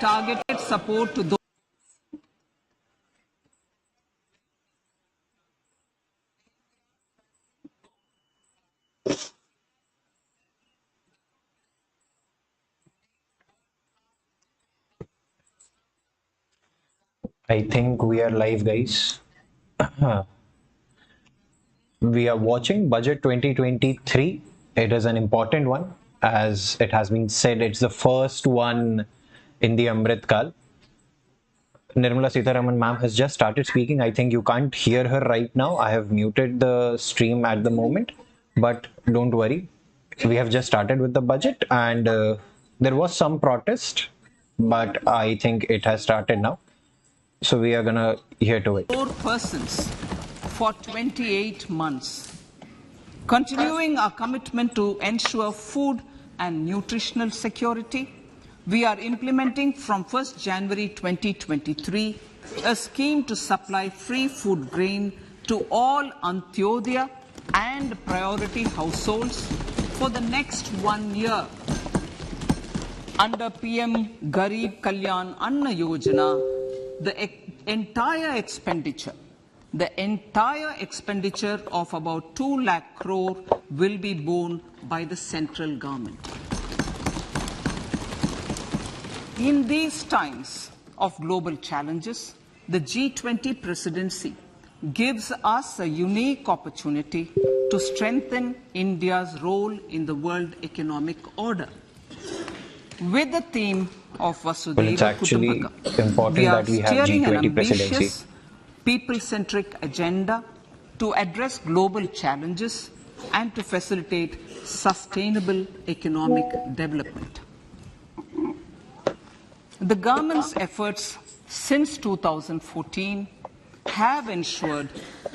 targeted support to those. I think we are live, guys. We are watching Budget 2023. It is an important one. As it has been said, it's the first one in the AMRITKAAL. Nirmala Sitharaman ma'am has just started speaking. I think you can't hear her right now. I have muted the stream at the moment, but don't worry. We have just started with the budget, and there was some protest, but I think it has started now. So we are gonna hear to it. 4 persons for 28 months. Continuing our commitment to ensure food and nutritional security, we are implementing from 1st January 2023 a scheme to supply free food grain to all Antyodaya and priority households for the next 1 year. Under PM Garib Kalyan Anna Yojana, the entire expenditure of about 2 lakh crore will be borne by the central government. In these times of global challenges, the G20 presidency gives us a unique opportunity to strengthen India's role in the world economic order. With the theme of Vasudhaiva Well, it's actually important we are that we have steering G20 an ambitious, presidency. people-centric agenda to address global challenges and to facilitate sustainable economic development. The government's efforts since 2014 have ensured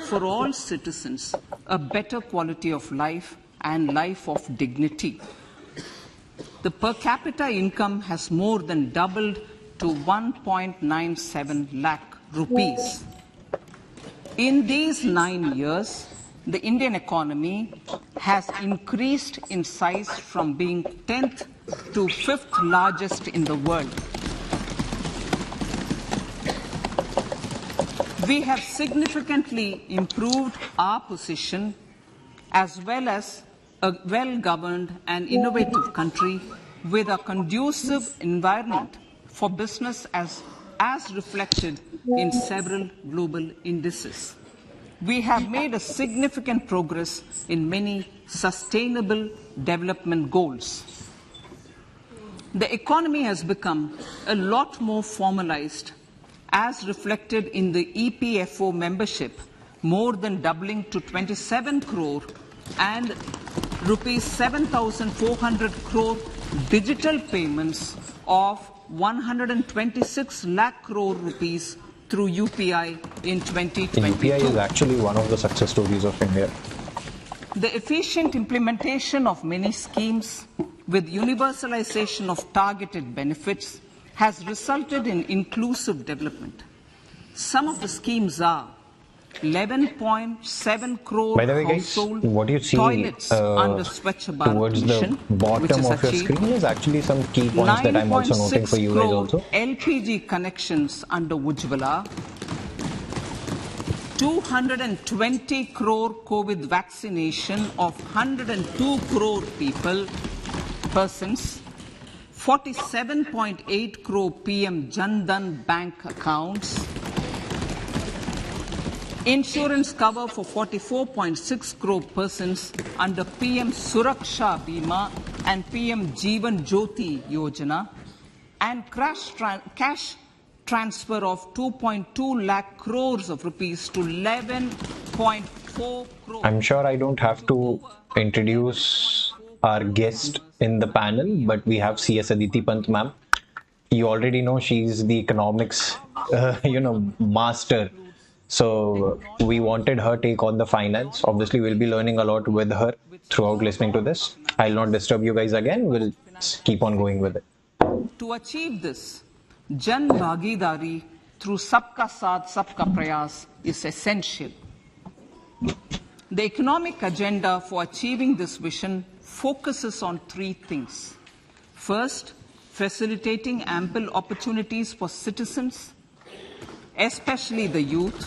for all citizens a better quality of life and life of dignity. The per capita income has more than doubled to 1.97 lakh rupees. In these 9 years, the Indian economy has increased in size from being 10th to 5th largest in the world. We have significantly improved our position as well as a well-governed and innovative country with a conducive environment for business as reflected in several global indices. We have made a significant progress in many sustainable development goals. The economy has become a lot more formalized as reflected in the EPFO membership, more than doubling to 27 crore and rupees 7,400 crore digital payments of 126 lakh crore rupees through UPI in 2022. UPI is actually one of the success stories of India. The efficient implementation of many schemes with universalization of targeted benefits has resulted in inclusive development. Some of the schemes are 11.7 crore By the way, guys, household what you see toilets under Swachh Bharat towards mission, the bottom of your screen is actually some key points that I'm also noting for you guys also. LPG connections under Ujjwala, 220 crore COVID vaccination of 102 crore persons, 47.8 crore PM Jan Dhan bank accounts, insurance cover for 44.6 crore persons under PM Suraksha Bima and PM Jeevan Jyoti Yojana, and cash transfer of 2.2 lakh crores of rupees to 11.4 crore. I'm sure I don't have to introduce our guest in the panel, but we have CS Aditi Pant ma'am. You already know she's the economics, master. So we wanted her take on the finance. Obviously, we'll be learning a lot with her throughout listening to this. I'll not disturb you guys again. We'll keep on going with it. To achieve this, Jan Bhagidari through Sabka Saath, Sabka Prayas is essential. The economic agenda for achieving this vision focuses on 3 things. First, facilitating ample opportunities for citizens, especially the youth,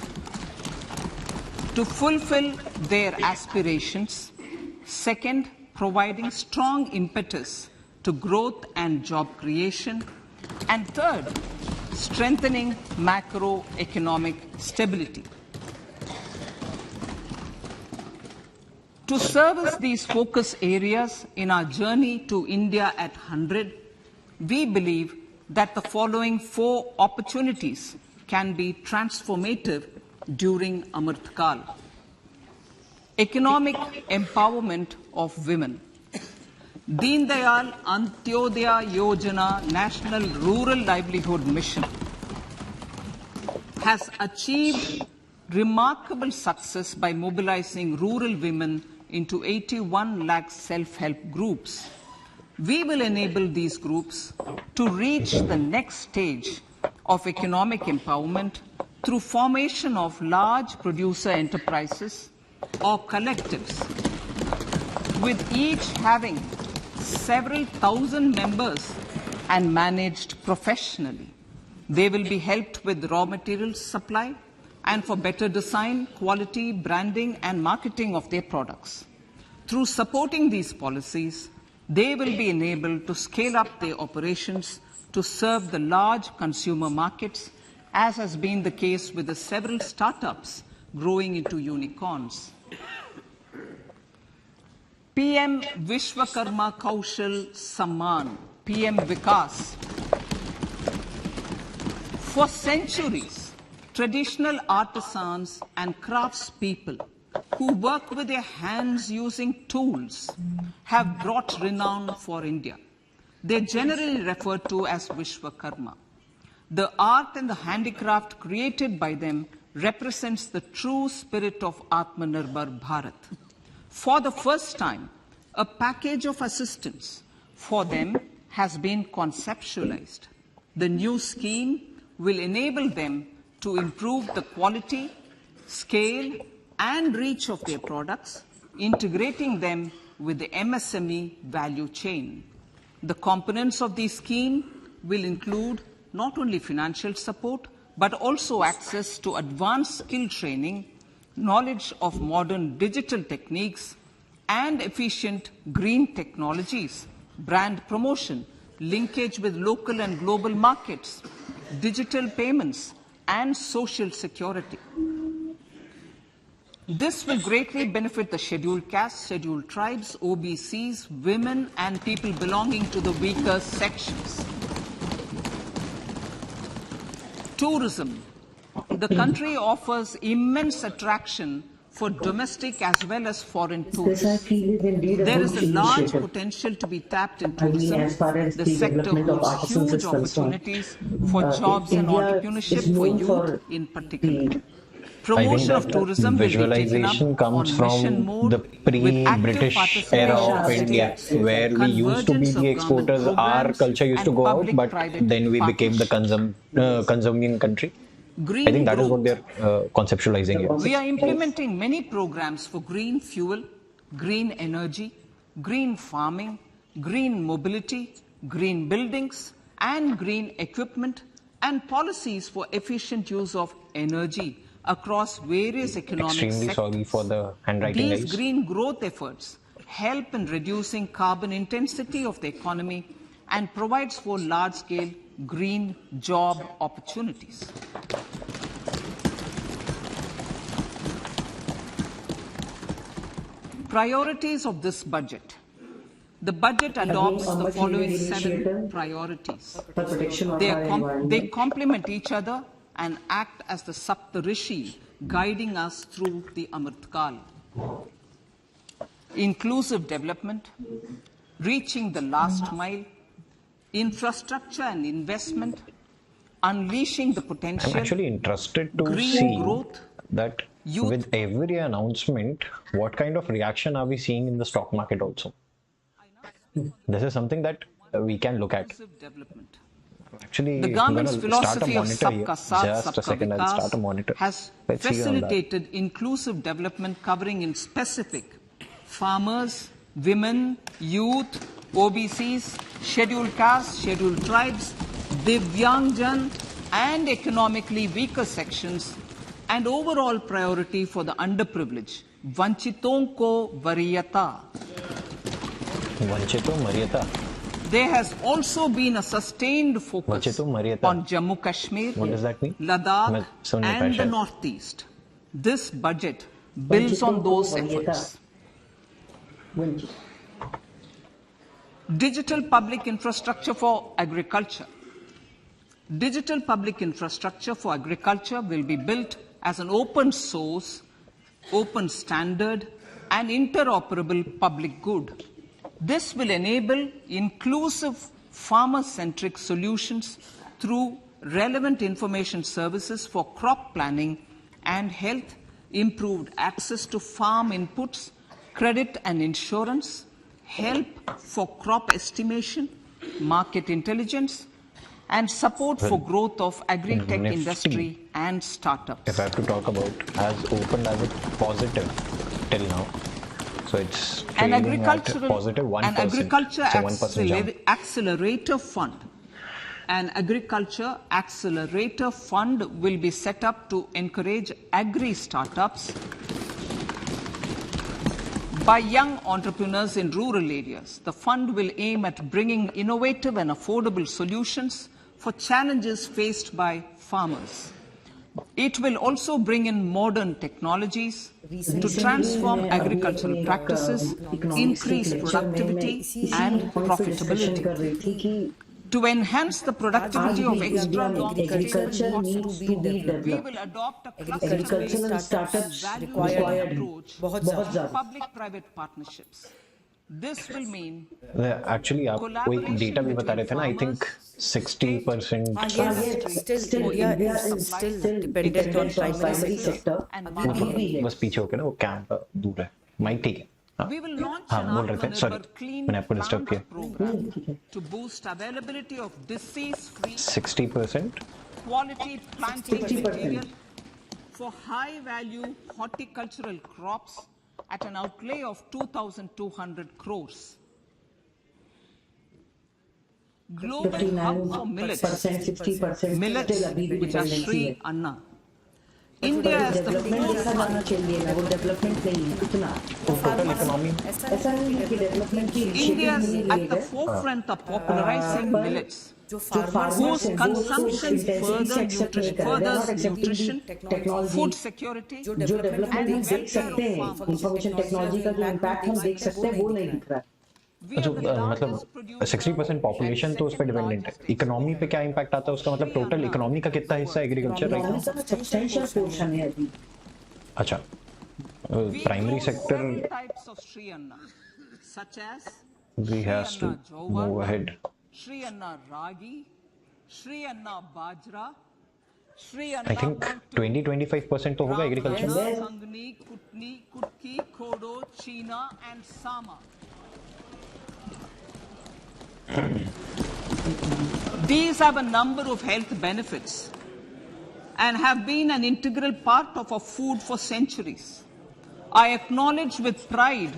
to fulfill their aspirations. Second, providing strong impetus to growth and job creation. And third, strengthening macroeconomic stability. To service these focus areas in our journey to India at 100, we believe that the following 4 opportunities can be transformative during AMRITKAAL. Economic empowerment of women. Deen Dayal Antyodaya Yojana National Rural Livelihood Mission has achieved remarkable success by mobilizing rural women into 81 lakh self-help groups. We will enable these groups to reach the next stage of economic empowerment through formation of large producer enterprises or collectives, with each having several thousand members and managed professionally. They will be helped with raw materials supply and for better design, quality, branding, and marketing of their products. Through supporting these policies, they will be enabled to scale up their operations to serve the large consumer markets, as has been the case with the several startups growing into unicorns. PM Vishwakarma Kaushal Samman, PM Vikas. For centuries, traditional artisans and craftspeople who work with their hands using tools have brought renown for India. They're generally referred to as Vishwakarma. The art and the handicraft created by them represents the true spirit of Atmanirbhar Bharat. For the first time, a package of assistance for them has been conceptualized. The new scheme will enable them to improve the quality, scale, and reach of their products, integrating them with the MSME value chain. The components of this scheme will include not only financial support, but also access to advanced skill training, knowledge of modern digital techniques, and efficient green technologies, brand promotion, linkage with local and global markets, digital payments, and social security. This will greatly benefit the scheduled castes, scheduled tribes, OBCs, women, and people belonging to the weaker sections. Tourism. The country offers immense attraction for domestic as well as foreign tourists. There is a large potential to be tapped in tourism. The sector holds huge opportunities for jobs and entrepreneurship for youth in particular. Promotion of tourism will be taken up visualization comes on mission from mode the with active pre-British era participation of of India, states, where we used to be convergence the of government exporters. Our programs, culture used to and go out, but public-private then we became the partnerships. consuming country. I Green think that is what growth. they're conceptualizing here. We are implementing many programs for green fuel, green energy, green farming, green mobility, green buildings, and green equipment, and policies for efficient use of energy across various economic Extremely sectors. sorry for the handwriting, These guys. green growth efforts help in reducing carbon intensity of the economy and provides for large-scale green job opportunities. Priorities of this budget. The budget adopts the following 7 priorities. They complement each other and act as the Saptarishi guiding us through the AMRITKAAL. Inclusive development, reaching the last mile, infrastructure and investment, unleashing the I'm potential, actually interested to green see growth, that youth. with every announcement, what kind of reaction are we seeing in the stock market also? This is something that we can look at. Inclusive development. Actually, The I'm government's going to start a philosophy of monitor here. Sabka Saath, Just a Sabka second, I'll start a Vikas monitor. has Let's see on that. facilitated inclusive development covering in specific farmers, women, youth, OBCs, scheduled castes, scheduled tribes, Divyangjan, and economically weaker sections, and overall priority for the underprivileged. Vanchiton ko variyata. Vanchito Marieta. There has also been a sustained focus Vanchito Marieta. on Jammu Kashmir, What does that mean? Ladakh, Sunni and the Pasha. Northeast. This budget builds on those efforts. Digital public infrastructure for agriculture. Digital public infrastructure for agriculture will be built as an open source, open standard, and interoperable public good. This will enable inclusive farmer-centric solutions through relevant information services for crop planning and health, improved access to farm inputs, credit and insurance, help for crop estimation, market intelligence, and support for growth of agri-tech nifty. industry and startups. If I have to talk about as opened as a positive till now. So it's An trading agricultural at positive 1%. an agriculture so 1% jump. accelerator fund. An agriculture accelerator fund will be set up to encourage agri startups by young entrepreneurs in rural areas. The fund will aim at bringing innovative and affordable solutions for challenges faced by farmers. It will also bring in modern technologies to transform agricultural practices, increase productivity and profitability. To enhance the productivity of extra agriculture needs to be we developed. will adopt a Agricultural startups required value-based public-private partnerships. This will mean Actually आप कोई data भी बता रहे थे ना I think 60% Still, India is still dependent on primary sector. and बस पीछे होके ना वो कैंप दूर है माइक ठीक है हाँ we will launch हाँ an बोल रहे थे Atmanirbhar सॉरी clean मैंने आपको डिस्टर्ब plant किया program to boost availability of disease-free 60% quality planting material for high-value horticultural crops at an outlay of 2,200 crores. Global hub for millets, 60% millets still अभी भी which are dependency Sri है. Anna. India is the development देखा जाना forefront. चाहिए ना वो development नहीं है इतना टोटल इकोनॉमी ऐसा नहीं है कि डेवलपमेंट की India is initiative at the लिए forefront of popularizing millets, जो farmers whose हैं, consumption intensity furthers से accept नहीं nutrition, कर रहे हैं, not accepting the food security, जो डेवलपमेंट हम and देख सकते हैं welfare of इंफॉर्मेशन टेक्नोलॉजी का जो इम्पैक्ट हम देख सकते हैं वो नहीं दिख रहा है. We are जो the largest मतलब producer 60% पॉपुलेशन तो उस पर डिपेंडेंट है इकोनॉमी पे क्या इम्पैक्ट आता है उसका मतलब टोटल इकोनॉमी का कितना हिस्सा एग्रीकल्चर इकोनॉमी रहेगा का सब्सटेंशियल पोर्शन है अभी. अच्छा We primary grow sector several types of Sri Anna, such as we has to move ahead Sri Anna Ragi, Sri Anna Bajra, Sri Anna I think 20-25% तो होगा एग्रीकल्चर में Sangni, Kutni, Kutki, Kodo, China, and Sama. These have a number of health benefits and have been an integral part of our food for centuries. I acknowledge with pride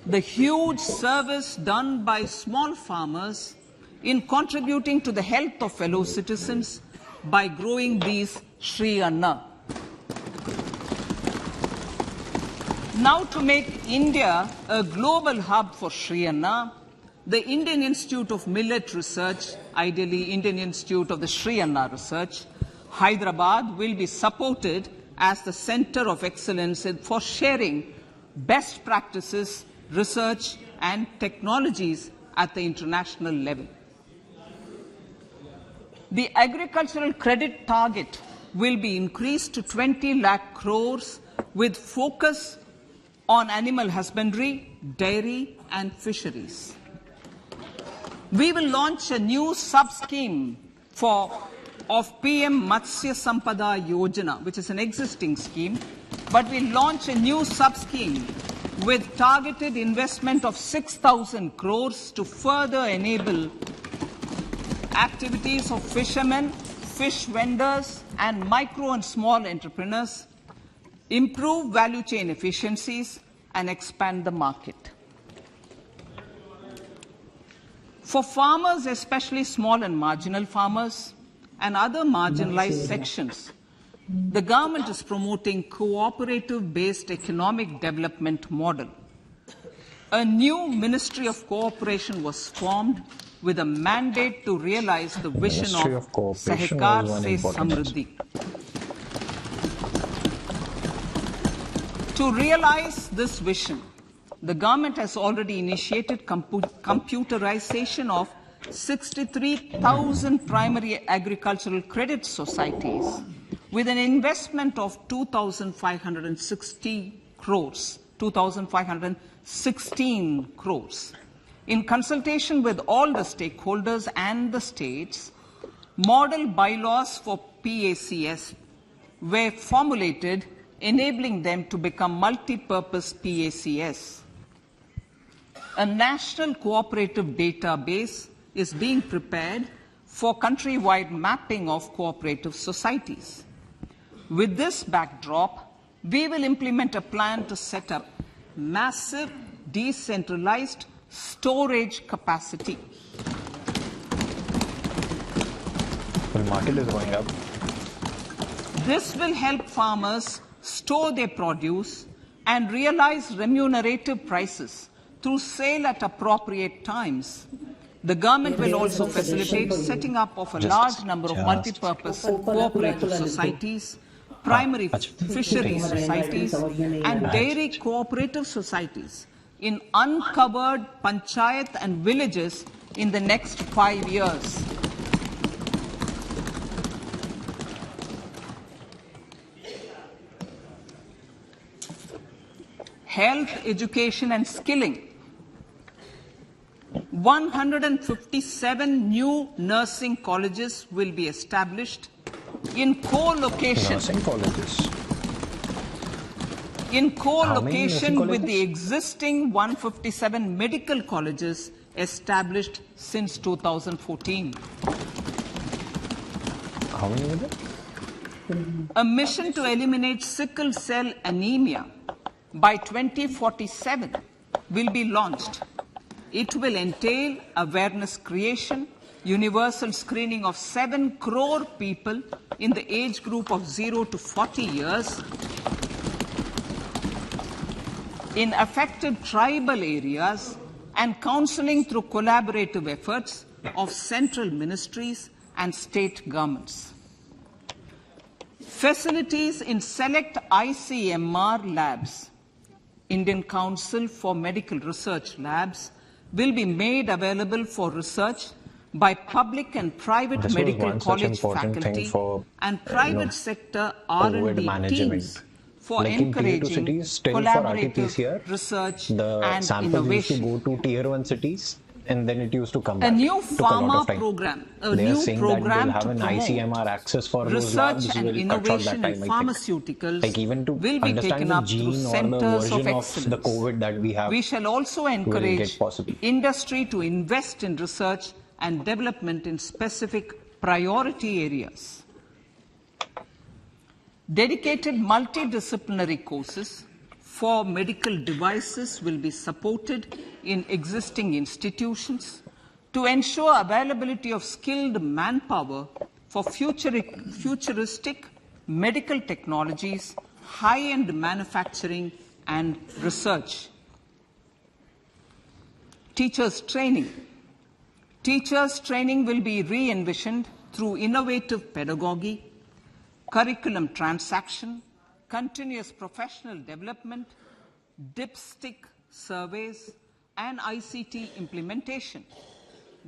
the huge service done by small farmers in contributing to the health of fellow citizens by growing these Sri Anna. Now, to make India a global hub for Sri Anna, the Indian Institute of Millet Research, ideally Indian Institute of the Sri Anna Research, Hyderabad, will be supported as the center of excellence for sharing best practices, research and technologies at the international level. The agricultural credit target will be increased to 20 lakh crores with focus on animal husbandry, dairy and fisheries. We will launch a new sub-scheme of PM Matsya Sampada Yojana, which is an existing scheme, but we'll launch a new sub-scheme with targeted investment of 6,000 crores to further enable activities of fishermen, fish vendors, and micro and small entrepreneurs, improve value chain efficiencies, and expand the market. For farmers, especially small and marginal farmers and other marginalized sections, the government is promoting cooperative-based economic development model. A new Ministry of Cooperation was formed with a mandate to realize the vision Ministry of of Cooperation Sehkar was one Se important Samriddhi. To realize this vision, the government has already initiated computerization of 63,000 primary agricultural credit societies with an investment of 2,560 crores, 2,516 crores. In consultation with all the stakeholders and the states, model bylaws for PACS were formulated, enabling them to become multi-purpose PACS. A national cooperative database is being prepared for countrywide mapping of cooperative societies. With this backdrop, we will implement a plan to set up massive decentralized storage capacity. The market is going up. This will help farmers store their produce and realize remunerative prices through sale at appropriate times. The government will also facilitate setting up of a large number of multi-purpose cooperative societies, primary fishery societies, and dairy cooperative societies in uncovered panchayat and villages in the next 5 years. Health, education, and skilling. 157 new nursing colleges will be established in co-location. Nursing colleges. In co-location nursing with the colleges? existing 157 medical colleges established since 2014. How many are there? A mission to eliminate sickle cell anemia by 2047 will be launched. It will entail awareness creation, universal screening of 7 crore people in the age group of 0 to 40 years in affected tribal areas, and counseling through collaborative efforts of central ministries and state governments. Facilities in select ICMR labs, Indian Council for Medical Research Labs, will be made available for research by public and private This was medical one such college important thing faculty for, and private sector COVID R&D management. teams for Like in tier 2 encouraging cities, still for collaborative RT-PCR, research the and samples used to innovation. go to tier 1 cities and then it used to come A back. new Took a lot pharma of time. program, a They are new saying that program they'll have to an promote ICMR access for those research labs and will cut short that innovation time, in I think. pharmaceuticals Like even to will be understand taken the up through gene or the centers of version of the excellence. COVID that we have We shall also will encourage get possible. industry to invest in research and development in specific priority areas. Dedicated multidisciplinary courses for medical devices will be supported in existing institutions to ensure availability of skilled manpower for futuristic medical technologies, high-end manufacturing, and research. Teachers' training. Teachers' training will be re-envisioned through innovative pedagogy, curriculum transaction, continuous professional development, dipstick surveys, and ICT implementation.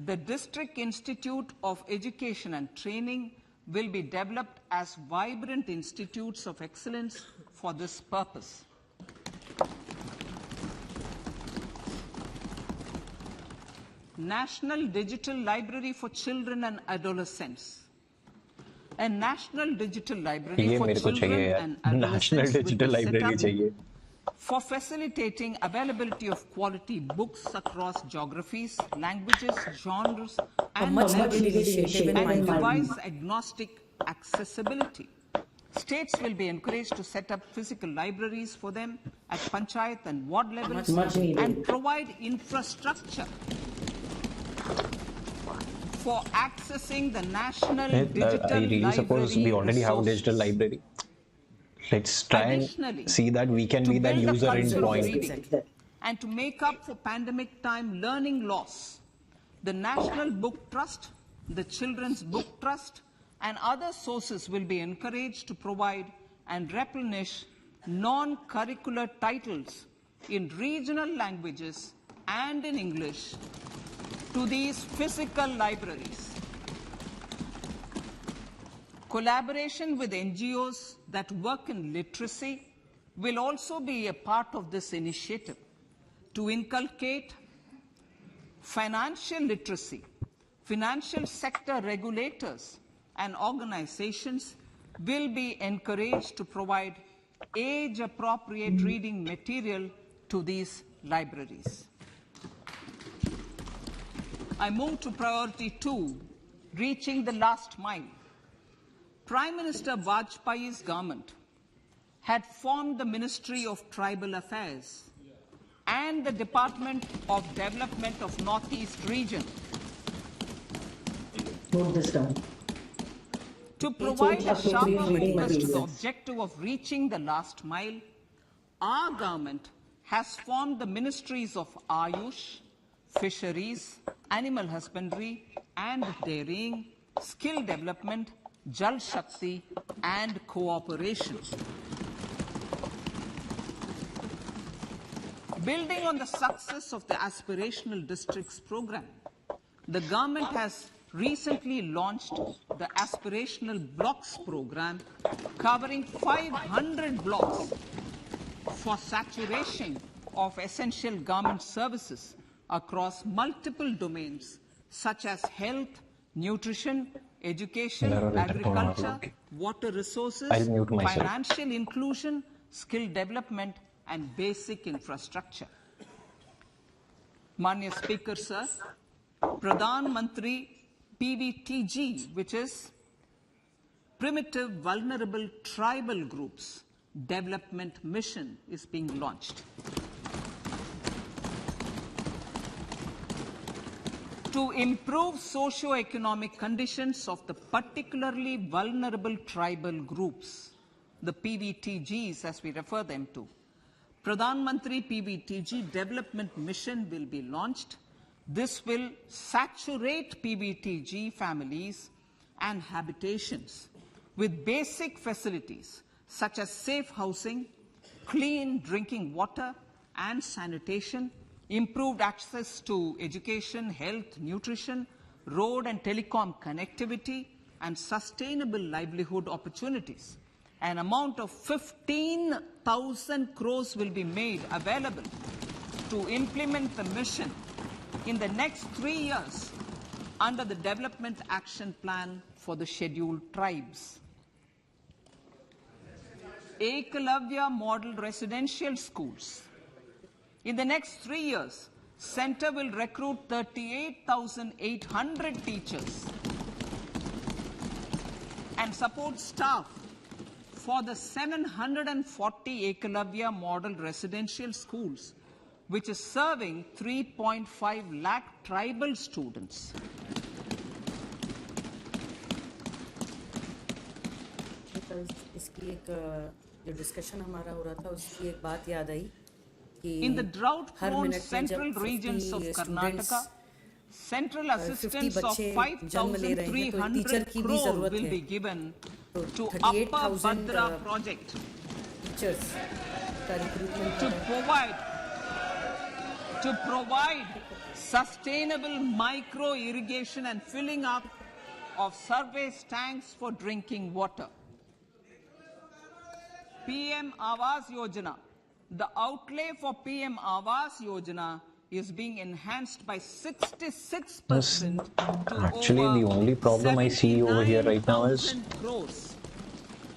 The District Institute of Education and Training will be developed as vibrant institutes of excellence for this purpose. National Digital Library for Children and Adolescents. A National Digital Library ये for मेरे को Children चाहिए and यार national Adolescents will digital be set library up चाहिए for facilitating availability of quality books across geographies, languages, genres, and much levels, needed initiative in my and view. device-agnostic accessibility. States will be encouraged to set up physical libraries for them at panchayat and ward levels Much needed. and provide infrastructure for accessing the National I Digital really suppose we Library already have digital resources. library. Let's try Additionally, and see that we can to be that build a user culture of endpoint. reading and to make up for pandemic time learning loss, the National Book Trust, the Children's Book Trust, and other sources will be encouraged to provide and replenish non-curricular titles in regional languages and in English to these physical libraries. Collaboration with NGOs that work in literacy will also be a part of this initiative to inculcate financial literacy. Financial sector regulators and organizations will be encouraged to provide age-appropriate reading material to these libraries. I move to priority 2, reaching the last mile. Prime Minister Vajpayee's government had formed the Ministry of Tribal Affairs and the Department of Development of Northeast Region Note this down. to provide a sharper reading focus to the materials. objective of reaching the last mile. Our government has formed the ministries of Ayush, Fisheries, Animal Husbandry and Dairying, Skill Development, Jal Shakti and Cooperation. Building on the success of the Aspirational Districts program, the government has recently launched the Aspirational Blocks program covering 500 blocks for saturation of essential government services across multiple domains such as health, nutrition, education, agriculture, water resources, I'll mute myself. financial inclusion, skill development, and basic infrastructure. Manya Speaker, sir, Pradhan Mantri PVTG, which is Primitive Vulnerable Tribal Groups Development Mission, is being launched. To improve socio-economic conditions of the particularly vulnerable tribal groups, the PVTGs as we refer them to, Pradhan Mantri PVTG Development Mission will be launched. This will saturate PVTG families and habitations with basic facilities such as safe housing, clean drinking water and sanitation, improved access to education, health, nutrition, road and telecom connectivity, and sustainable livelihood opportunities. An amount of 15,000 crores will be made available to implement the mission in the next 3 years under the Development Action Plan for the Scheduled Tribes. Ekalavya Model Residential Schools. In the next 3 years, Center will recruit 38,800 teachers and support staff for the 740 Ekalavya Model Residential Schools, which is serving 3.5 lakh tribal students. इसकी एक जो discussion हमारा हो रहा था उसकी एक बात याद आई कि In the her drought-prone minute में central जब regions of 50 Karnataka, students central 50 assistance of बच्चे जन्म ले रहे हैं तो टीचर 5,300 की भी crore जरूरत will है be given तो to 38,000 Upper Bhadra project teachers का recruitment to provide sustainable micro irrigation and filling up of surface tanks for drinking water. PM Awas Yojana. The outlay for PM Awas Yojana is being enhanced by 66% to Actually, over the only problem I see over here right now is 79,000 crores.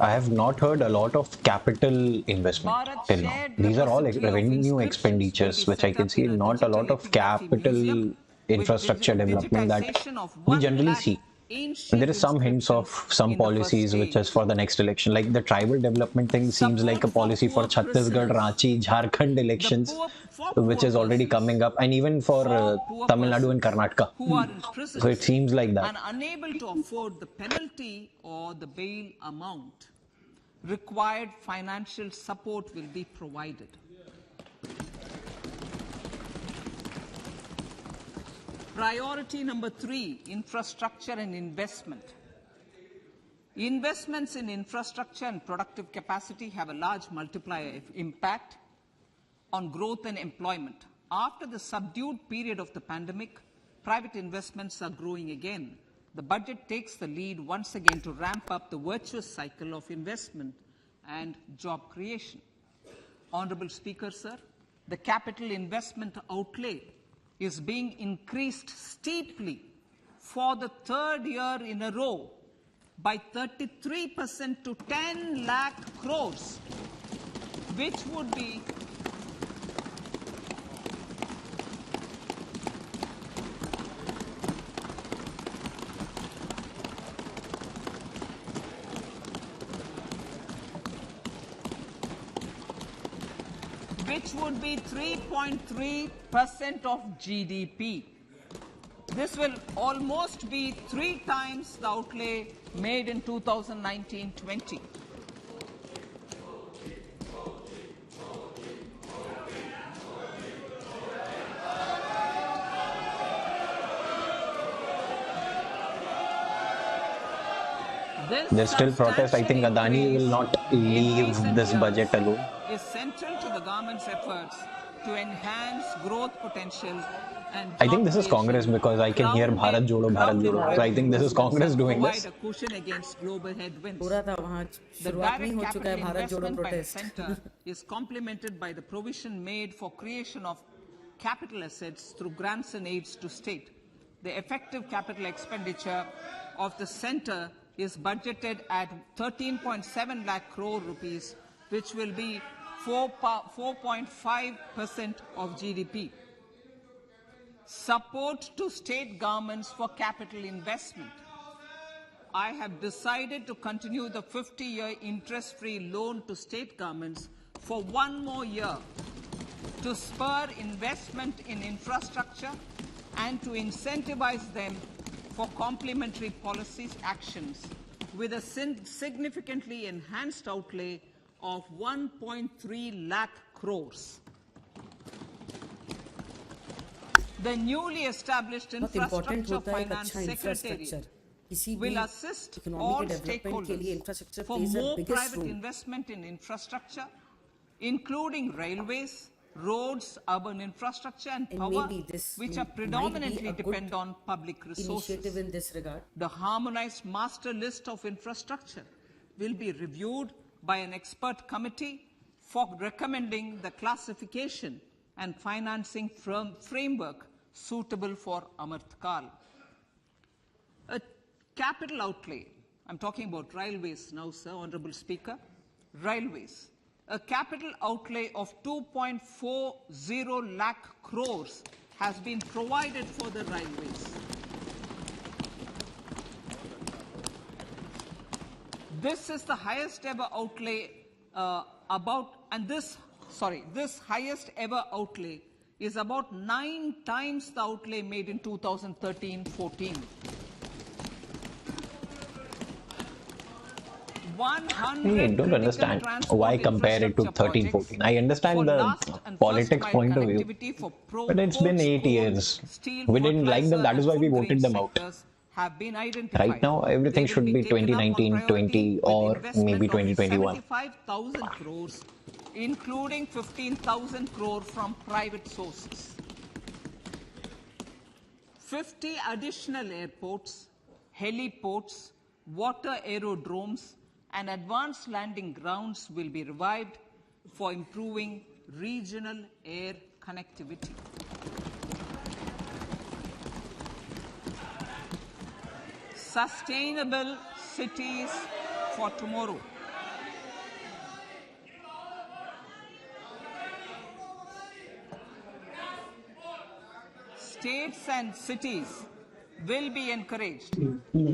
I have not heard a lot of capital investment Bharat till now. shared These are all repository of revenue inscriptions expenditures, will be which I set can up see, in a not a lot digital of epigraphy capital museum with infrastructure development that digitization of we 1 generally lakh see. ancient There is some hints of inscriptions some in the first policies which is age. for the next election. Like the tribal development thing seems like Support a for policy for poor Chhattisgarh, prisoners. Ranchi, Jharkhand The elections, for which poor is already persons, coming up, and even for Tamil Nadu and Karnataka. who are in So it prisons seems like that. and unable to afford the penalty or the bail amount, required financial support will be provided. Priority number 3, infrastructure and investment. Investments in infrastructure and productive capacity have a large multiplier impact on growth and employment. After the subdued period of the pandemic, private investments are growing again. The budget takes the lead once again to ramp up the virtuous cycle of investment and job creation. Honorable Speaker, sir, the capital investment outlay is being increased steeply for the 3rd year in a row by 33% to 10 lakh crores, which would be which would be 3.3% of GDP. This will almost be 3 times the outlay made in 2019-20. There's still protest. I think Adani will not leave this budget alone. Is central to the government's efforts to enhance growth potential and I think this is Congress because I can hear Bharat Jodo, Bharat Jodo. So I think this is Congress doing this. Provide a cushion against global headwinds. पूरा था वहाँ The शुरुआत नहीं direct हो चुका है capital Bharat जोड़ो investment by the protest center is complemented by the provision made for creation of capital assets through grants and aids to state. The effective capital expenditure of the center is budgeted at 13.7 lakh crore rupees, which will be 4.5% of GDP. Support to state governments for capital investment. I have decided to continue the 50-year interest-free loan to state governments for 1 more year to spur investment in infrastructure and to incentivize them for complementary policies actions with a significantly enhanced outlay of 1.3 lakh crores. The newly established बहुत important Infrastructure होता है एक Finance अच्छा infrastructure Secretariat किसी भी will assist economy all के development के लिए stakeholders infrastructure for pledge a more biggest private role investment in infrastructure, including railways, roads, urban infrastructure and And power, maybe this which are might be predominantly a good depend on public resources. initiative in this regard. The harmonized master list of infrastructure will be reviewed by an expert committee for recommending the classification and financing framework suitable for AMRITKAAL. A capital outlay, I'm talking about railways now, sir, Honorable Speaker, railways. A capital outlay of 2.40 lakh crores has been provided for the railways. This is the highest ever outlay this highest ever outlay is about 9 times the outlay made in 2013-14. 100 I don't understand why compare it to 13-14. I understand the politics point of view, but it's been 8 years. We didn't like them, that is why we voted them out. Have been identified. Right now, everything They will should be taken up on 2019, 20, priority or with maybe investment of 2021. 75,000 crores, including 15,000 crore from private sources. 50 additional airports, heliports, water aerodromes, and advanced landing grounds will be revived for improving regional air connectivity. Sustainable cities for tomorrow. States and cities will be encouraged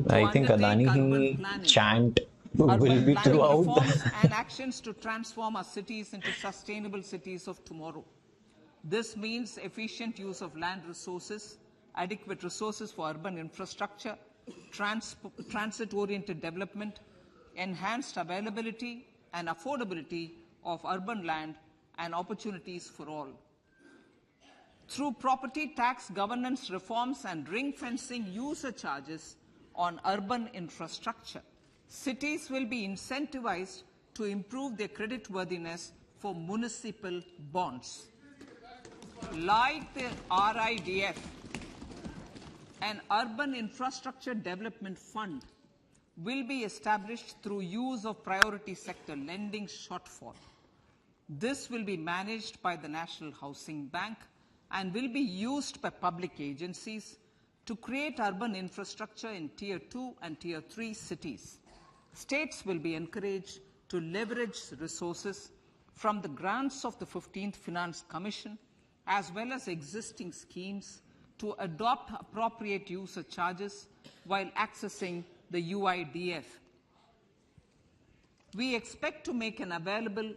I think undertake urban Adani planning, chant will urban be planning throughout. reforms and actions to transform our cities into sustainable cities of tomorrow. This means efficient use of land resources, adequate resources for urban infrastructure, transit-oriented development, enhanced availability and affordability of urban land and opportunities for all. Through property tax governance reforms and ring-fencing user charges on urban infrastructure, cities will be incentivized to improve their creditworthiness for municipal bonds. Like the RIDF, an Urban Infrastructure Development Fund will be established through use of priority sector lending shortfall. This will be managed by the National Housing Bank and will be used by public agencies to create urban infrastructure in Tier 2 and Tier 3 cities. States will be encouraged to leverage resources from the grants of the 15th Finance Commission as well as existing schemes to adopt appropriate user charges while accessing the UIDF. We expect to make available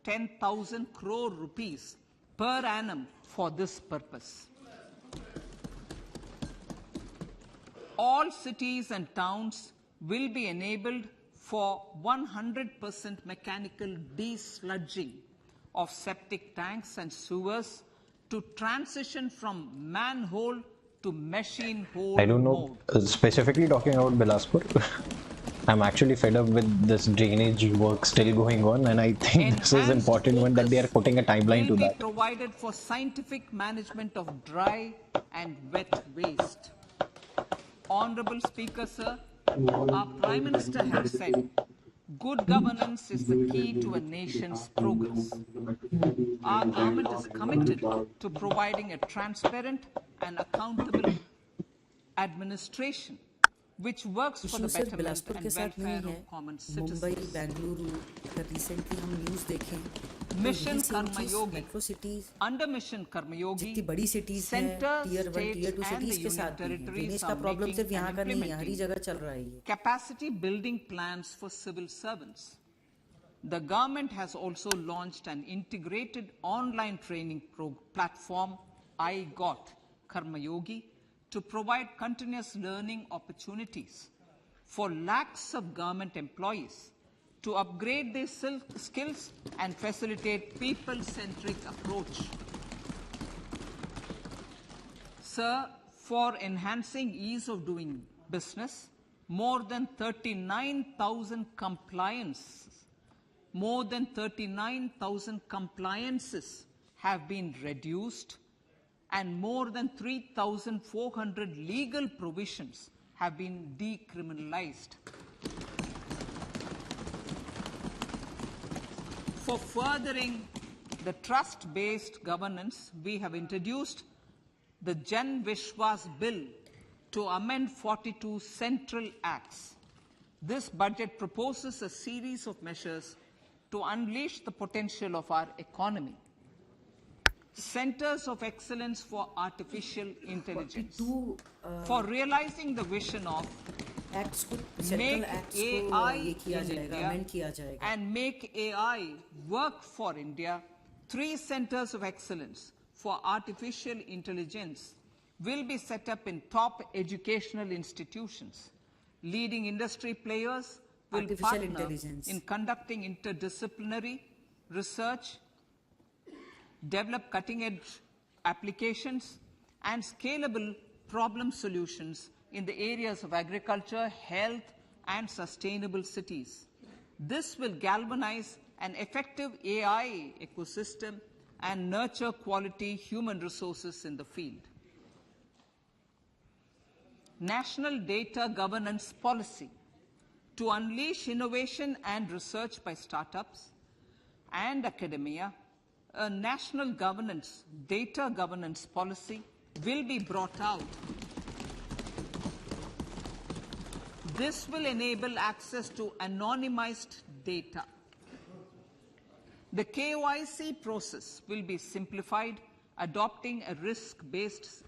10,000 crore rupees per annum for this purpose. All cities and towns will be enabled for 100% mechanical desludging of septic tanks and sewers to transition from manhole to machine hole I don't know, specifically talking about Bilaspur. I'm actually fed up with this drainage work still going on, and I think this is important one that they are putting a timeline to that. Will be provided for scientific management of dry and wet waste. Honorable Speaker, sir, our Prime Minister has said, good governance is the key to a nation's progress. Our government is committed to providing a transparent and accountable administration which works for the betterment and welfare of common citizens. Mumbai, Bengaluru का recently हम news देखें Mission Karmayogi, metro cities under Mission Karmayogi, जितनी बड़ी cities हैं tier 1 tier 2 cities के साथ drainage का problem सिर्फ यहाँ का नहीं है, हर ही जगह चल रहा है ये. Capacity building plans for civil servants. The government has also launched an integrated online training platform, I Got Karmayogi, to provide continuous learning opportunities for lakhs of government employees to upgrade their skills and facilitate people-centric approach. Sir, for enhancing ease of doing business, more than 39,000 compliances have been reduced and more than 3,400 legal provisions have been decriminalized. For furthering the trust-based governance, we have introduced the Jan Vishwas Bill to amend 42 central acts. This budget proposes a series of measures to unleash the potential of our economy. Centers of Excellence for Artificial Intelligence. For realizing the vision of make AI in India and make AI work for India, 3 centers of excellence for artificial intelligence will be set up in top educational institutions. Leading industry players will partner in conducting interdisciplinary research, develop cutting-edge applications, and scalable problem solutions in the areas of agriculture, health, and sustainable cities. This will galvanize an effective AI ecosystem and nurture quality human resources in the field. National Data Governance Policy to unleash innovation and research by startups and academia. A national data governance policy will be brought out. This will enable access to anonymized data. The KYC process will be simplified adopting a risk-based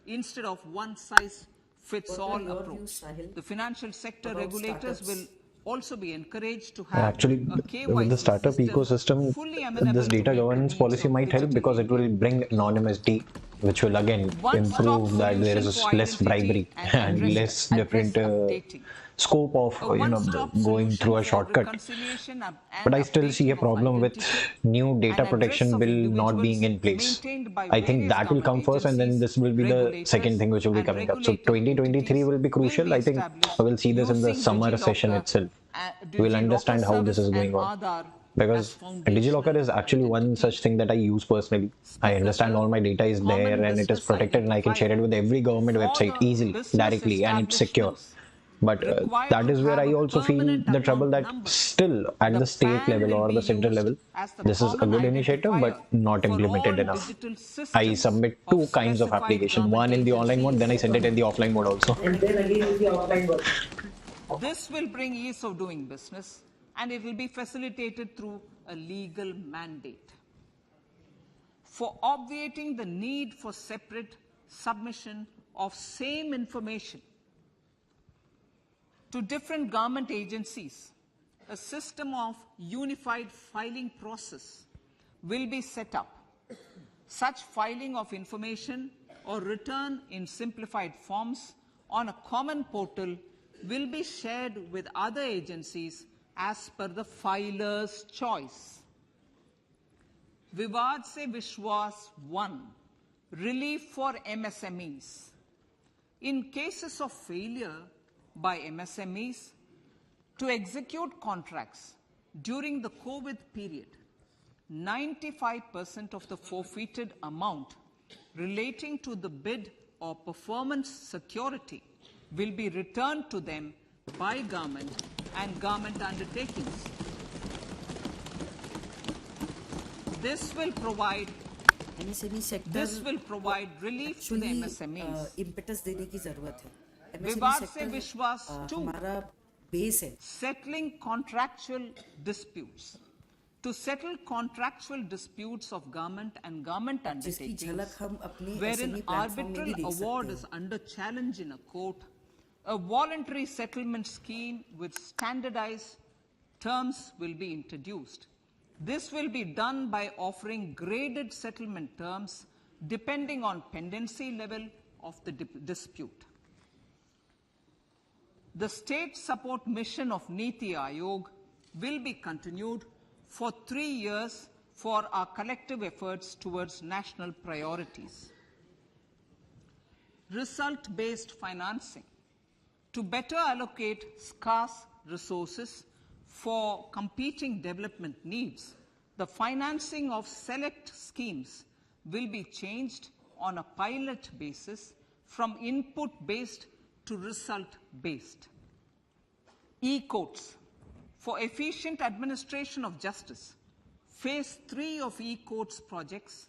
instead of one-size-fits-all What are your approach. views, Sahil, The financial sector about regulators startups? will also be encouraged to have Actually, a with the KYC startup system ecosystem, fully amenable this to data meet the governance needs policy of might help digital because it India. will bring anonymity, which will again One-stop improve that there solution is for less bribery identity and and less different updating. scope of A one-stop going solution through a for shortcut. reconciliation But and I still see a updating of problem with identity new data and address protection of bill not being individuals in place. maintained by I think various that will government come first, and then agencies, this will be the second regulators, thing which will be and coming up. So regulated 2023 entities will be will crucial. be I think established we'll see this in the using summer session itself. We'll DigiLocker understand how this service is and going on. Aadhaar as Because DigiLocker foundational is actually one identity. such thing that I use personally. I Speaker, understand sir, all my data is there common and it is business protected, and I can share identifier it with every government for website the easily, business directly, and it's secure. establishments But required that to is where have I a also feel permanent the trouble account that number. still at The the state PAN level will or be the central used level, as the this is a common good initiative, but identifier not for all implemented enough. digital I systems submit of two kinds of specified application, government one in the online mode, then I agencies. send it in the offline mode also. And then again in the offline world. This will bring ease of doing business, and it will be facilitated through a legal mandate. For obviating the need for separate submission of same information to different government agencies, a system of unified filing process will be set up. Such filing of information or return in simplified forms on a common portal will be shared with other agencies as per the filer's choice. Vivad se Vishwas 1, relief for MSMEs. In cases of failure by MSMEs to execute contracts during the COVID period, 95% of the forfeited amount relating to the bid or performance security will be returned to them by government and government undertakings. This will provide MSME sector relief to the MSMEs. Impetus देने की जरूरत है. विवाद MSME से sector विश्वास 2, हमारा base है. settling contractual disputes. To settle contractual disputes of government and government जिसकी undertakings, झलक हम अपने wherein SME platform में arbitral भी देख award सकते is हैं. under challenge in a court, a voluntary settlement scheme with standardized terms will be introduced. This will be done by offering graded settlement terms depending on pendency level of the dispute. The state support mission of Niti Aayog will be continued for 3 years for our collective efforts towards national priorities. Result-based financing. To better allocate scarce resources for competing development needs, the financing of select schemes will be changed on a pilot basis from input-based to result-based. E-courts. For efficient administration of justice, Phase 3 of e-courts projects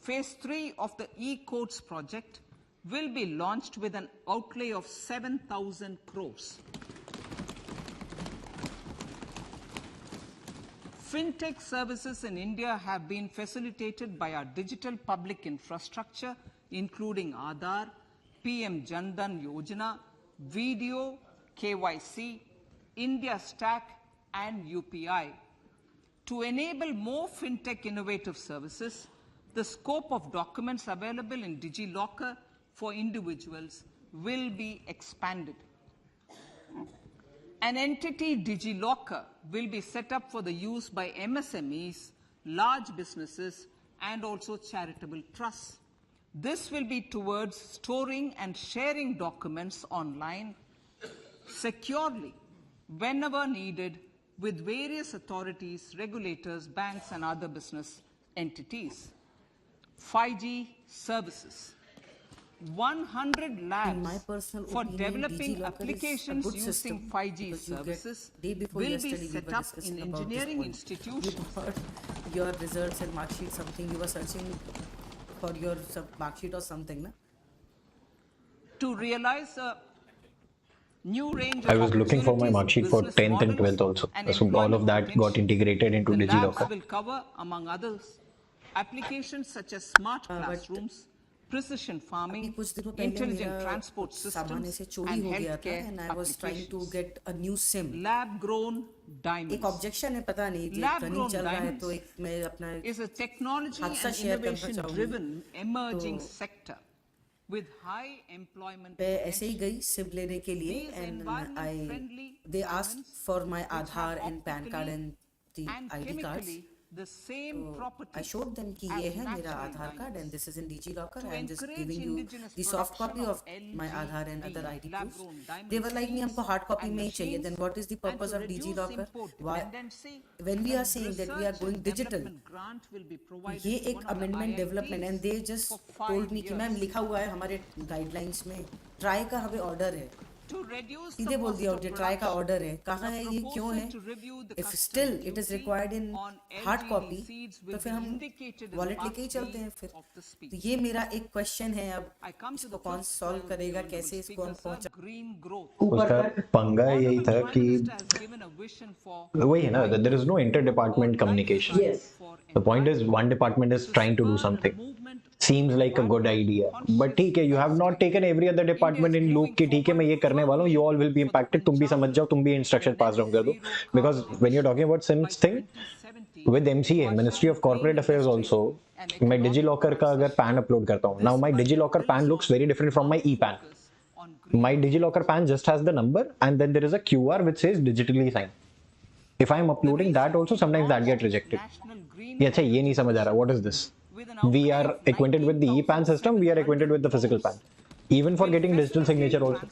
Phase 3 of the e-courts project will be launched with an outlay of 7,000 crores. Fintech services in India have been facilitated by our digital public infrastructure, including Aadhaar, PM Jan Dhan Yojana, Video, KYC, India Stack, and UPI. To enable more fintech innovative services, the scope of documents available in DigiLocker for individuals will be expanded. An entity DigiLocker will be set up for the use by MSMEs, large businesses, and also charitable trusts. This will be towards storing and sharing documents online securely whenever needed with various authorities, regulators, banks, and other business entities. 5G services. 100 In my labs personal for opinion, developing DigiLocker is a applications good using system 5G because you get- services day before will be yesterday we set were up discussing in about this engineering point. institutions. You got your results and mark sheet, something you were searching for your mark sheet or something, na? To realize a new range I of was looking for my opportunities mark in sheet for business 10th and models 12th also. and So all employment of that got potential. integrated into The labs DigiLocker. will cover, among others, Applications such as smart classrooms, precision अभी farming, कुछ दिनों पहले intelligent मेरा transport कुछ सामान systems, से चोरी and हो गया था healthcare and I was trying to applications. get a new SIM. Lab-grown एक diamonds. ऑब्जेक्शन है, पता नहीं कि रनिंग Lab-grown चल रहा है, तो diamonds एक मैं अपना is a technology हादसा and शेयर करना innovation-driven चाहूँगी। emerging तो sector with high employment मैं ऐसे ही potential. गई सिम लेने के लिए These and environment-friendly they asked diamonds, for my which Aadhaar have and PAN card and the and ID cards. chemically the same So I properties showed them कि as ये है मेरा natural Aadhaar card diamonds. and this is in DigiLocker. To I am just encourage giving you indigenous the soft copy production of my Aadhaar and other ID proofs. lab-grown diamond They were like नहीं हमको hard copy and में ही चाहिए. Then machines, what is the and purpose to of reduce DigiLocker? import Why? dependency, When we a are saying that we are research going and digital, development grant will be provided ये to एक one of the amendment development and they IITs just for 5 told me कि years. Ma'am लिखा हुआ है हमारे guidelines में try का हमें ऑर्डर है, To reduce the सीधे बोल cost दिया of मुझे ट्राई का production, ऑर्डर है, कहाँ a है ये, क्यों proposal है? to review the If custom still it is duty required in on hard LGD copy, seeds तो will फिर be हम indicated in वॉलेट part लेके ही B चलते हैं फिर. of the speech. तो ये मेरा एक क्वेश्चन है, अब I come to इसको the कौन fifth सॉल्व point, करेगा, Honorable कैसे इसको हम Speaker, पहुंचा. sir, green growth. उसका पंगा यही था Honorable कि Prime Minister has given a vision for वही है ना, there is no inter-department communication. Yes. The point is one department is trying to do something. Seems like a good idea, but ठीक है, you have not taken every other department in loop कि ठीक है मैं ये करने वाला हूँ, you all will be impacted, तुम भी समझ जाओ, तुम भी instruction pass down कर दो. Because when you're talking about SIMS thing, with MCA, Ministry of Corporate Affairs also, मैं DigiLocker का अगर PAN upload करता हूँ, now my DigiLocker PAN looks very different from my e-PAN. My DigiLocker PAN just has the number and then there is a QR which says digitally signed. If I am uploading that also, sometimes that get rejected. ये अच्छा ये नहीं समझ आ रहा, what is this? We are acquainted with the e-PAN system, we are acquainted with the physical PAN. Even for getting digital signature also.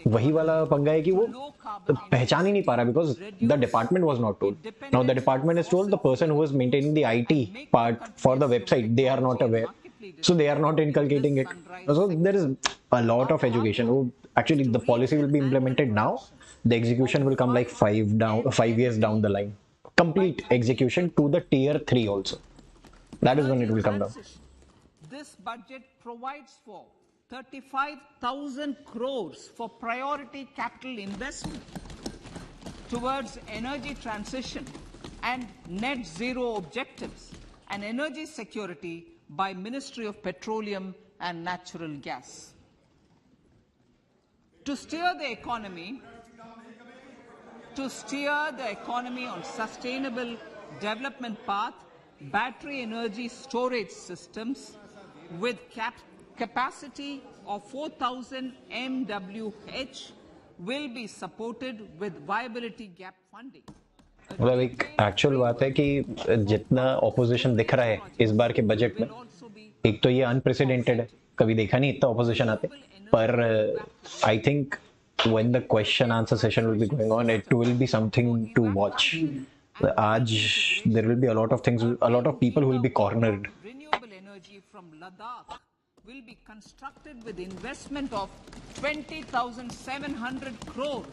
वही वाला पंगा है कि वो पहचान ही नहीं पा रहा because the department was not told. Now the department is told, the person who is maintaining the IT part for the website, they are not aware. So they are not inculcating it. So there is a lot of education. Actually, the policy will be implemented now. The execution will come like 5 years down the line. Complete execution to the tier 3 also. That is when it will come down. This budget provides for 35,000 crores for priority capital investment towards energy transition and net zero objectives and energy security by Ministry of Petroleum and Natural Gas. To steer the economy on sustainable development path, battery energy storage systems with capacity of 4,000 MWH will be supported with viability gap funding. मतलब एक actual बात है कि जितना opposition दिख रहा है इस बार के बजट में, एक तो ये अनप्रेसिडेंटेड है, कभी देखा नहीं इतना ऑपोजिशन आते, पर I think when the question answer session will be going on, it will be something to watch. आज there will be a lot of things, a lot of people who will be cornered. Renewable energy from Ladakh will be constructed with investment of 20,700 crores,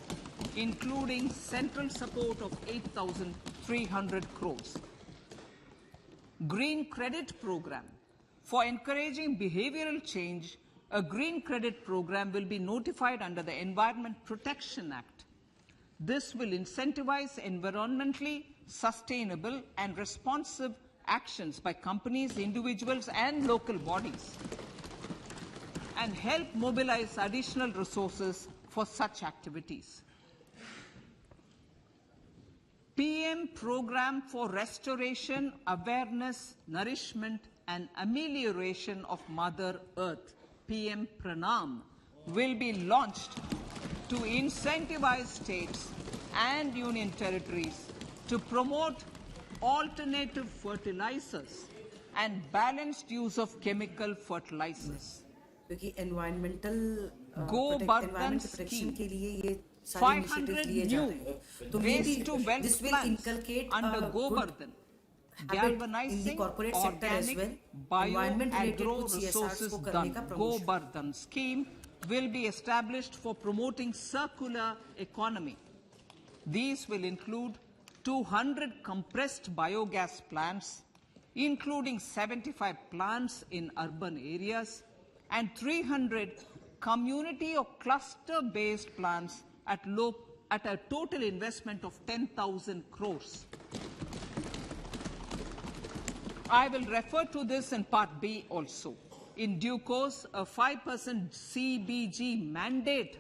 including central support of 8,300 crores. Green credit program. For encouraging behavioral change, a green credit program will be notified under the Environment Protection Act. This will incentivize environmentally sustainable and responsive actions by companies, individuals, and local bodies, and help mobilize additional resources for such activities. PM Program for Restoration, Awareness, Nourishment, and Amelioration of Mother Earth, PM Pranam, will be launched to incentivize states and union territories to promote alternative fertilizers and balanced use of chemical fertilizers. क्योंकि environmental environment protection के लिए ये सारे initiatives लिए जा रहे हैं, तो maybe this will inculcate under Govardhan, galvanizing in the corporate sector as organic well. Environment related bio-agro कुछ CSRs resources को करने का done. promotion. Govardhan scheme will be established for promoting circular economy. These will include 200 compressed biogas plants, including 75 plants in urban areas, and 300 community or cluster-based plants at a total investment of 10,000 crores. I will refer to this in Part B also. In due course, a 5% CBG mandate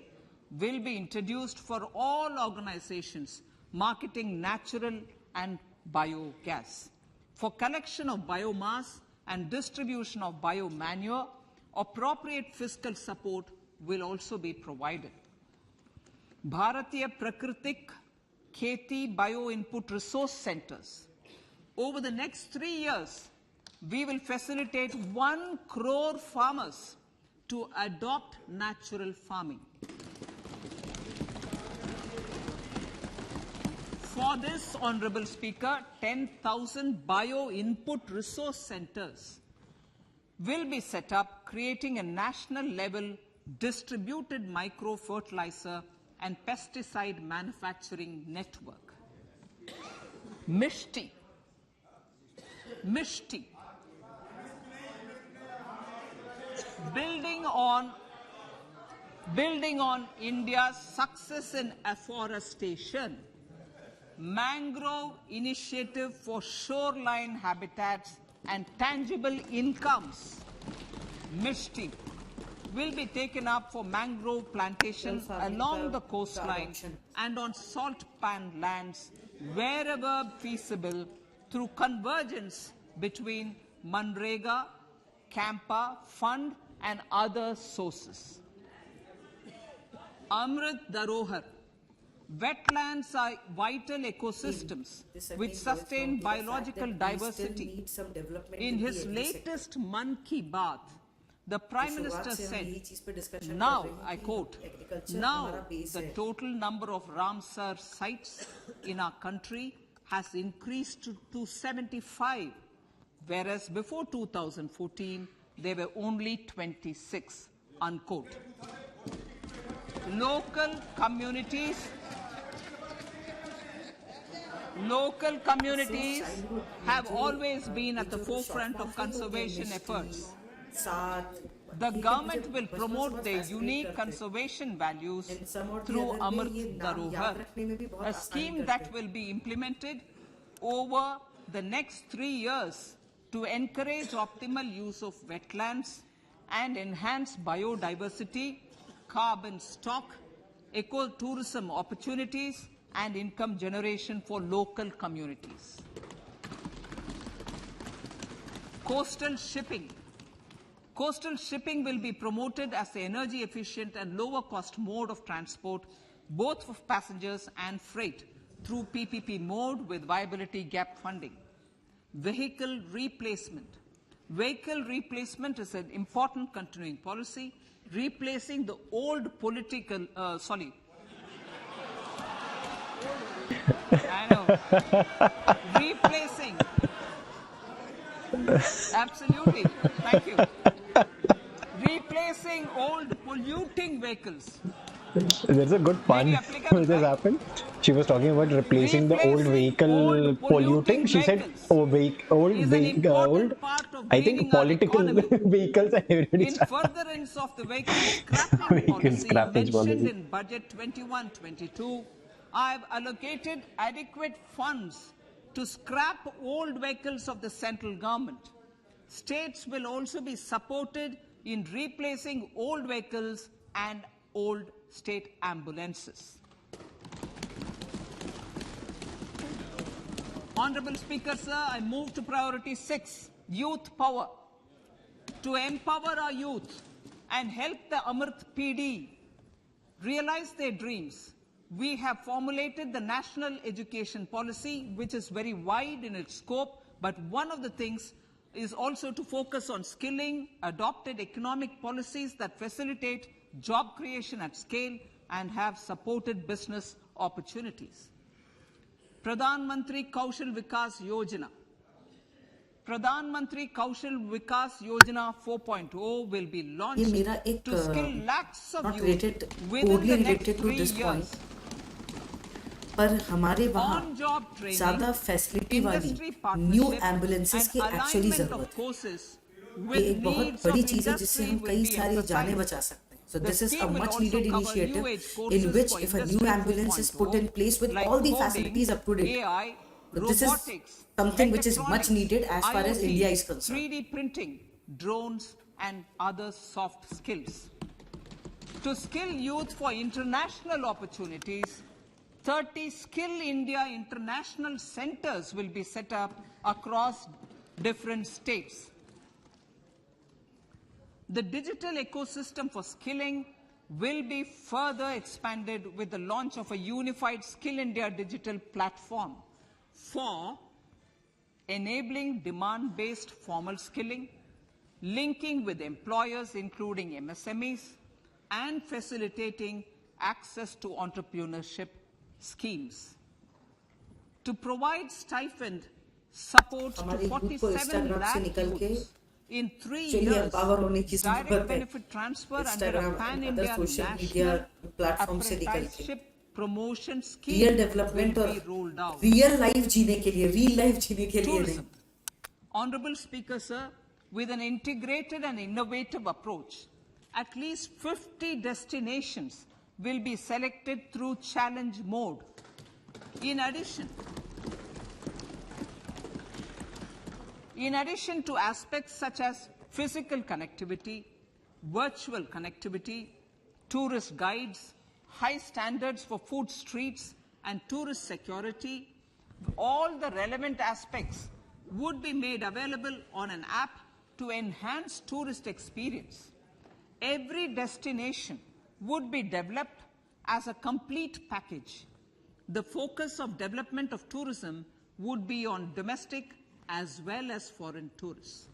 will be introduced for all organizations marketing natural and biogas. For collection of biomass and distribution of biomanure, appropriate fiscal support will also be provided. Bharatiya Prakritik Kheti Bio Input Resource Centers. Over the next 3 years, we will facilitate 1 crore farmers to adopt natural farming. For this, Honorable Speaker, 10,000 bio input resource centers will be set up, creating a national level distributed micro fertilizer and pesticide manufacturing network. Mishti. Building on India's success in afforestation, mangrove initiative for shoreline habitats and tangible incomes, Mishti, will be taken up for mangrove plantation along the coastline and on salt pan lands wherever feasible through convergence between Manrega, Campa Fund and other sources. Amrit Dharohar. Wetlands are vital ecosystems which sustain biological diversity. In his latest Mann Ki Baat, the Prime Minister said, now, I quote, now the total number of Ramsar sites in our country has increased to 75, whereas before 2014, there were only 26, unquote. Local communities have always been at the forefront of conservation efforts. The government will promote their unique conservation values through Amrit Dharohar, a scheme that will be implemented over the next 3 years to encourage optimal use of wetlands and enhance biodiversity, carbon stock, ecotourism opportunities, and income generation for local communities. Coastal shipping. Coastal shipping will be promoted as the energy efficient and lower cost mode of transport, both for passengers and freight, through PPP mode with viability gap funding. Vehicle replacement. Vehicle replacement is an important continuing policy, replacing the old political, I know. Replacing. Absolutely. Thank you. Replacing old polluting vehicles. There's a good pun which has happened. She was talking about replacing the old vehicle polluting. She said, old, I think political vehicles and everybody. In furtherance of the vehicle scrapping policy mentioned in Budget 21-22, I have allocated adequate funds to scrap old vehicles of the central government. States will also be supported in replacing old vehicles and old state ambulances. Honorable Speaker, sir, I move to priority 6, youth power. To empower our youth and help the Amrit PD realize their dreams, we have formulated the National Education Policy, which is very wide in its scope, but one of the things is also to focus on skilling, adopted economic policies that facilitate job creation at scale and have supported business opportunities. Pradhan Mantri Kaushal Vikas Yojana. Pradhan Mantri Kaushal Vikas Yojana 4.0 will be launched to skill lakhs of youth within the next 3 years. पर हमारे वहाँ ज़्यादा facility वाली new ambulances की actually ज़रूरत है। ये एक बहुत बड़ी चीज़ है जिससे हम कई सारी जानें बचा सकते हैं। So this is a much needed initiative in which if a new ambulance is put in place with all the facilities up to date, this is robotics, something which is much electronics, needed as far as IoT, India is concerned. 3D printing, drones, and other soft skills. To skill youth for international opportunities, 30 Skill India international centers will be set up across different states. The digital ecosystem for skilling will be further expanded with the launch of a unified Skill India digital platform for enabling demand-based formal skilling, linking with employers including MSMEs, and facilitating access to entrepreneurship schemes. To provide stipend support to 47 lakh youths in 3 years, direct benefit transfer under a pan-India national apprenticeship promotion scheme real development will और be rolled out. real life जीने के लिए, real life जीने के लिए नहीं. Tourism. Honorable Speaker, sir, with an integrated and innovative approach, at least 50 destinations will be selected through challenge mode. In addition to aspects such as physical connectivity, virtual connectivity, tourist guides, high standards for food streets, and tourist security, all the relevant aspects would be made available on an app to enhance tourist experience. Every destination would be developed as a complete package. The focus of development of tourism would be on domestic as well as foreign tourists.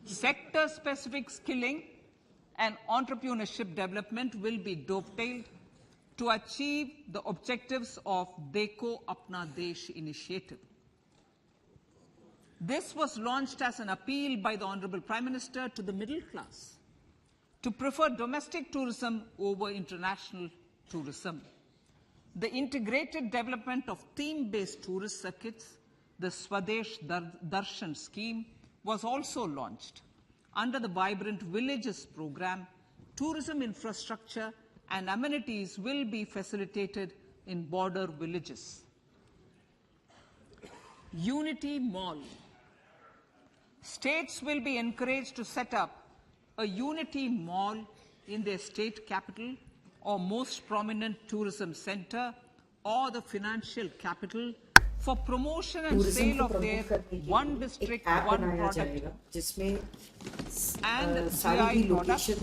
Sector-specific skilling and entrepreneurship development will be dovetailed to achieve the objectives of Dekho Apna Desh initiative. This was launched as an appeal by the Honorable Prime Minister to the middle class to prefer domestic tourism over international tourism. The integrated development of theme-based tourist circuits, the Swadesh Darshan scheme, was also launched. Under the Vibrant Villages program, tourism infrastructure and amenities will be facilitated in border villages. Unity Mall. States will be encouraged to set up a Unity Mall in their state capital or most prominent tourism center or the financial capital for promotion and sale of their one district, one product and GI products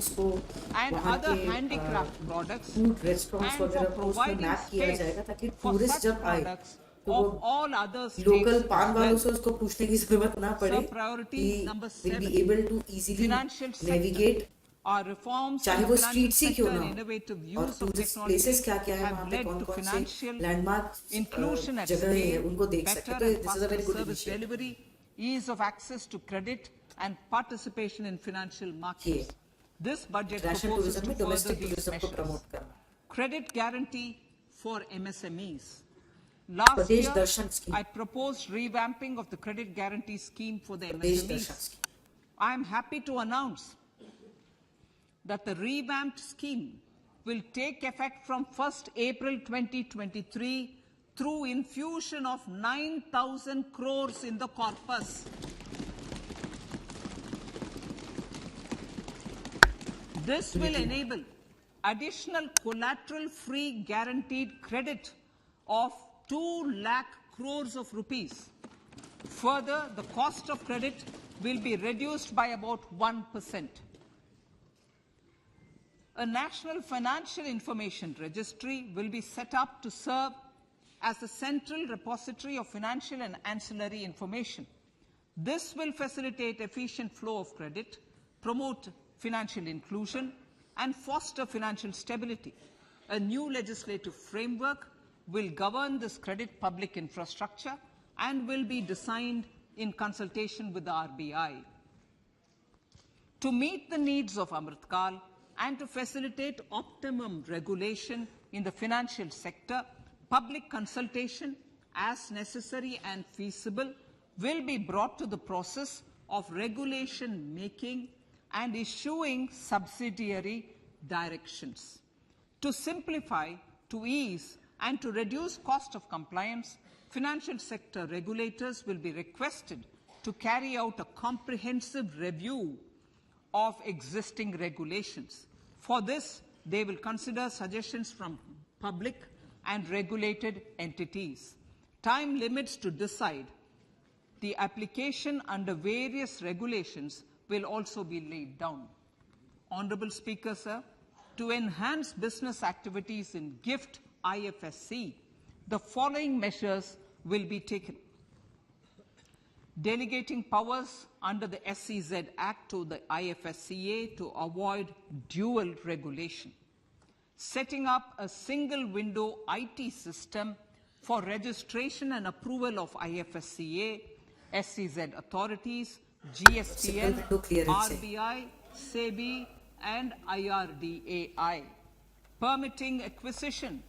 and other handicraft products and for providing space for such products of all other states. Local पान वालों से उसको पूछने की जरूरत ना पड़े. Priority number 7, will be able to easily navigate. Our reforms चाहे वो स्ट्रीट से क्यों ना और use टूरिस्ट प्लेसेस क्या-क्या है वहाँ पे कौन-कौन से लैंडमार्क जगह है उनको देख सकते हैं. तो this is a very good initiative. Delivery, ease of access to credit and participation in financial markets. This budget proposes to further these measures. Credit guarantee for MSMEs. Last year, I proposed revamping of the credit guarantee scheme for the MSMEs. I am happy to announce that the revamped scheme will take effect from 1st April 2023 through infusion of 9,000 crores in the corpus. This will enable additional collateral-free guaranteed credit of 2 lakh crores of rupees. Further, the cost of credit will be reduced by about 1%. A national financial information registry will be set up to serve as the central repository of financial and ancillary information. This will facilitate efficient flow of credit, promote financial inclusion, and foster financial stability. A new legislative framework will govern this credit public infrastructure and will be designed in consultation with the RBI. To meet the needs of AMRITKAAL and to facilitate optimum regulation in the financial sector, public consultation, as necessary and feasible, will be brought to the process of regulation making and issuing subsidiary directions. To simplify, to ease, and to reduce cost of compliance, financial sector regulators will be requested to carry out a comprehensive review of existing regulations. For this, they will consider suggestions from public and regulated entities. Time limits to decide the application under various regulations will also be laid down. Honorable Speaker, sir, to enhance business activities in GIFT IFSC, the following measures will be taken. Delegating powers under the SEZ Act to the IFSCA to avoid dual regulation. Setting up a single window IT system for registration and approval of IFSCA, SEZ authorities, GSTN, RBI, SEBI, and IRDAI. Permitting acquisition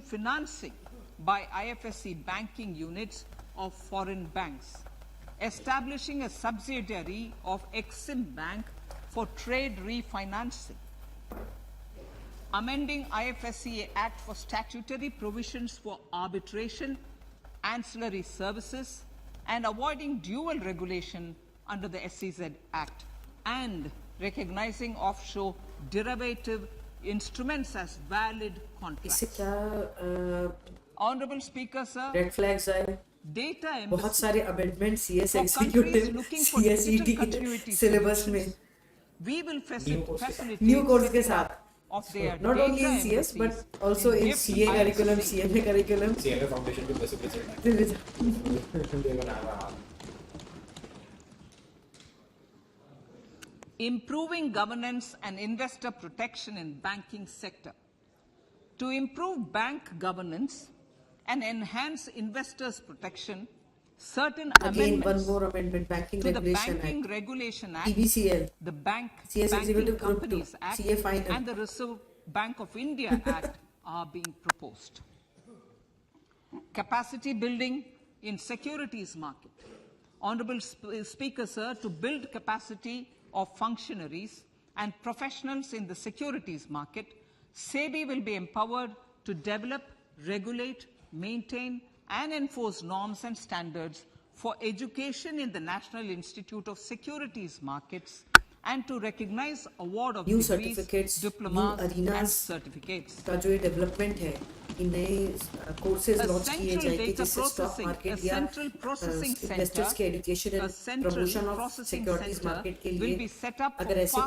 financing by IFSC banking units of foreign banks. Establishing a subsidiary of Exim Bank for trade refinancing. Amending IFSCA Act for statutory provisions for arbitration, ancillary services, and avoiding dual regulation under the SEZ Act, and recognizing offshore derivative instruments as valid contracts. इससे क्या Honorable Speaker, sir, red flags आए, data बहुत सारे amendment CS For executive countries looking for CSEET digital continuity syllabus में we will facilitate new course के साथ of their not only in data CS but embassies also in GIFT CA curriculum, IFSC. CMA curriculum. CMA foundation के basic result दे बनाया Improving governance and investor protection in banking sector. To improve bank governance and enhance investors' protection, certain Again, one amendments more amendment, Banking to the Regulation Banking Act, Regulation Act, TBCL, the Banking Executive Group Companies 2, Act, CA Final. and the Reserve Bank of India Act are being proposed. Capacity building in securities market. Honorable Speaker, sir, to build capacity of functionaries and professionals in the securities market, SEBI will be empowered to develop, regulate, maintain, and enforce norms and standards for education in the National Institute of Securities Markets and to recognize award of New degrees, certificates, diplomas, new and arenas certificates. का जो ये development है, इन नए courses launch किए जाएंगे जैसे stock market या investors के education and promotion of securities market के लिए अगर ऐसे